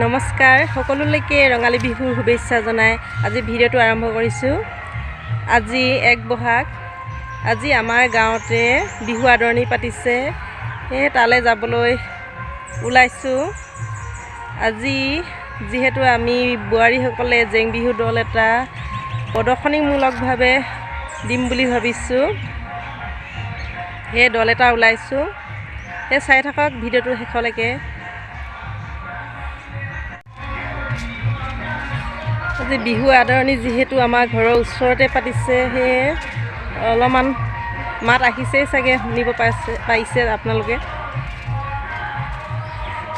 নমস্কাৰ সকলোলৈকে ৰঙালী বিহুৰ শুভেচ্ছা জনাই আজি ভিডিঅ'টো আৰম্ভ কৰিছোঁ। আজি 1 বহাগ। আজি আমাৰ গাঁৱতে বিহু আদৰণি পাতিছে, সেই তালৈ যাবলৈ ওলাইছোঁ। আজি যিহেতু আমি বোৱাৰীসকলে জেং বিহু দল এটা প্ৰদৰ্শনীমূলকভাৱে দিম বুলি ভাবিছোঁ, সেই দল এটা ওলাইছোঁ। সেই চাই থাকক ভিডিঅ'টো শেষলৈকে। আজি বিহু আদৰণি যিহেতু আমাৰ ঘৰৰ ওচৰতে পাতিছে, সেয়ে অলপমান মাত আহিছেই চাগে, শুনিব পাৰিছে আপোনালোকে।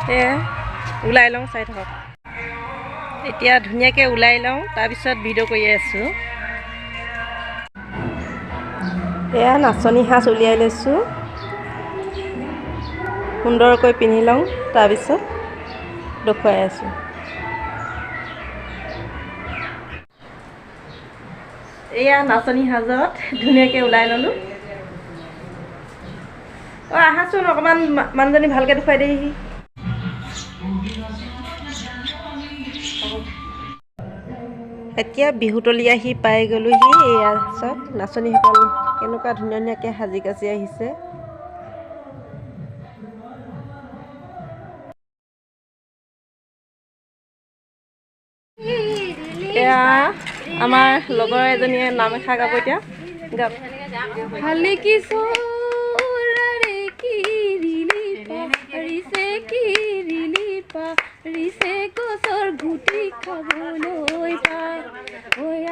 সেয়ে ওলাই লওঁ, চাই থাকক। এতিয়া ধুনীয়াকৈ ওলাই লওঁ, তাৰপিছত ভিডিঅ' কৰি আছোঁ। এয়া নাচনী সাজ উলিয়াই লৈছোঁ, সুন্দৰকৈ পিন্ধি লওঁ, তাৰপিছত দেখুৱাই আছোঁ। এয়া নাচনী সাজত ধুনীয়াকৈ ওলাই ল'লোঁ। আহাচোন অকণমান, মানুহজনী ভালকৈ দেখুৱাই দেহি। এতিয়া বিহুতলি আহি পাই গ'লোহি। এয়া চাওক নাচনীসকল কেনেকুৱা ধুনীয়া ধুনীয়াকৈ সাজি কাচি আহিছে। এয়া আমাৰ লগৰ এজনীয়ে নাম এষাৰ গাব। এতিয়া গাব। গছৰ গুটি খাবলৈ পাই,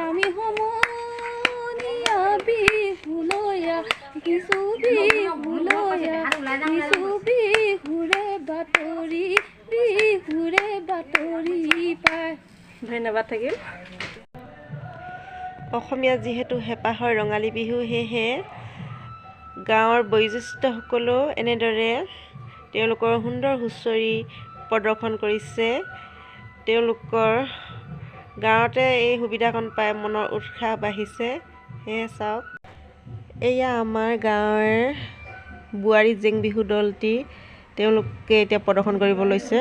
আমি সমনীয়া বিহুলয়া কিছু বিহুলয়া কিছু বিহুৰে বাতৰি পায়। ধন্যবাদ থাকিল। অসমীয়া যিহেতু হেঁপাহৰ ৰঙালী বিহু, সেয়েহে গাঁৱৰ বয়োজ্যেষ্ঠসকলেও এনেদৰে তেওঁলোকৰ সুন্দৰ হুঁচৰি প্ৰদৰ্শন কৰিছে। তেওঁলোকৰ গাঁৱতে এই সুবিধাকণ পাই মনৰ উৎসাহ বাঢ়িছে। সেয়ে চাওক, এয়া আমাৰ গাঁৱৰ বোৱাৰী জেং বিহু দলটি তেওঁলোকে এতিয়া প্ৰদৰ্শন কৰিব লৈছে।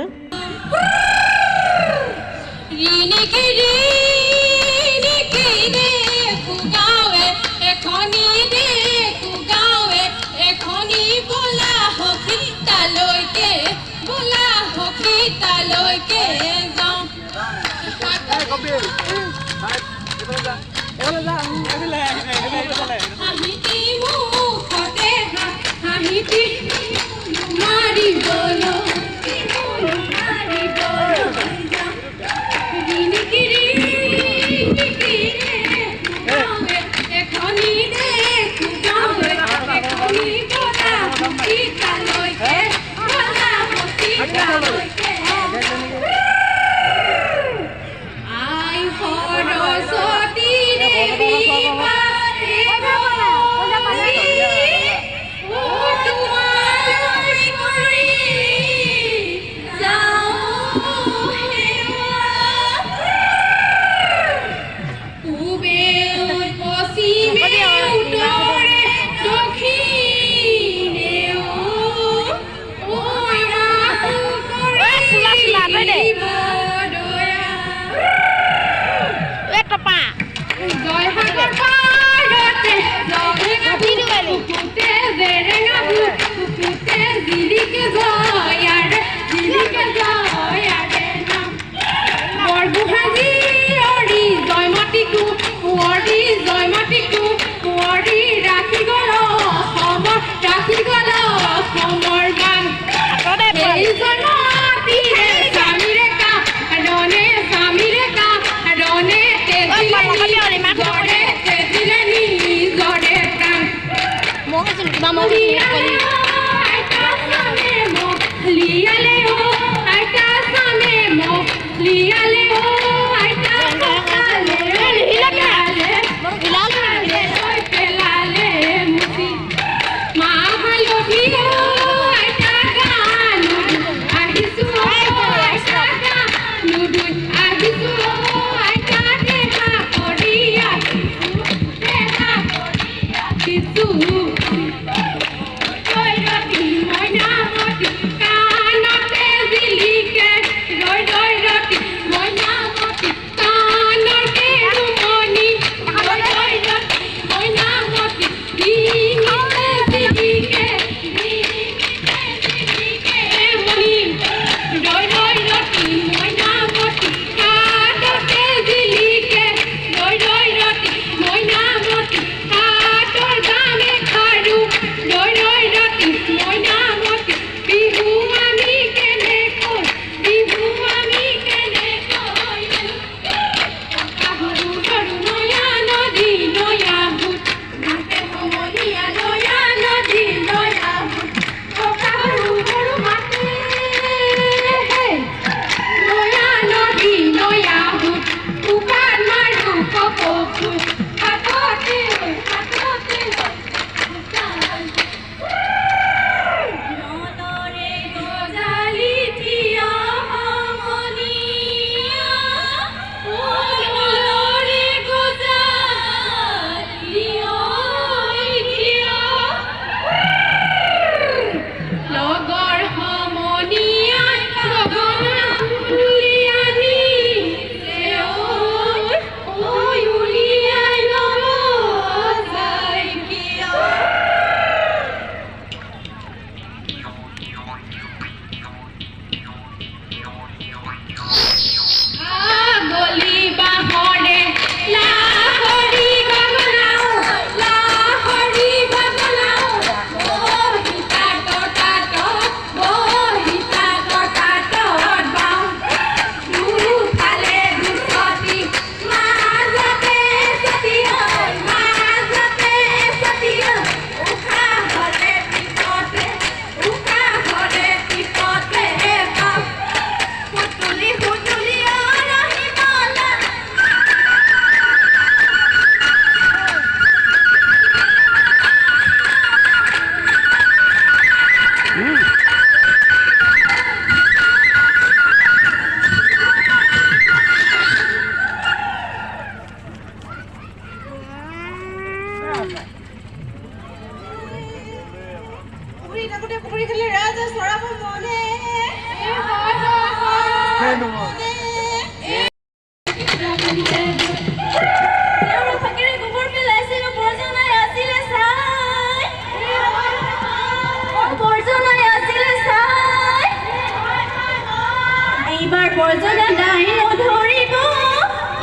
এইবাৰ বৰজনা দাই নধৰিব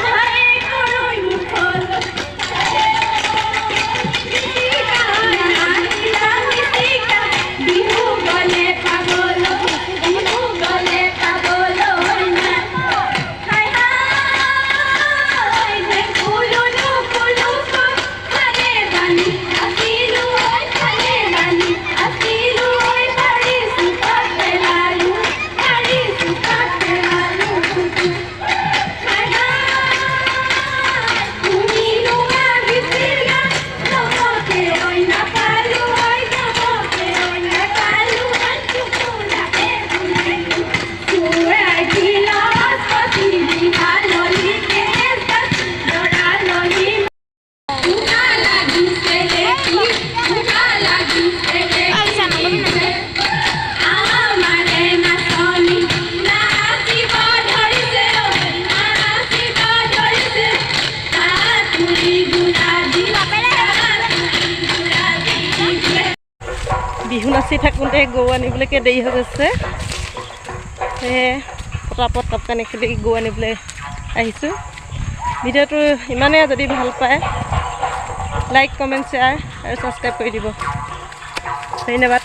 ধাৰে কৰৈ মুখত বিহু গলে পাগল বিহু নাচি থাকোঁতে গৰু আনিবলৈকে দেৰি হৈ গৈছে, সেয়ে পটাপট কাপোৰ কানি খুলি গৰু আনিবলৈ আহিছোঁ। ভিডিঅ'টো ইমানেই, যদি ভাল পায় লাইক কমেণ্ট শ্বেয়াৰ আৰু ছাবস্ক্ৰাইব কৰি দিব। ধন্যবাদ।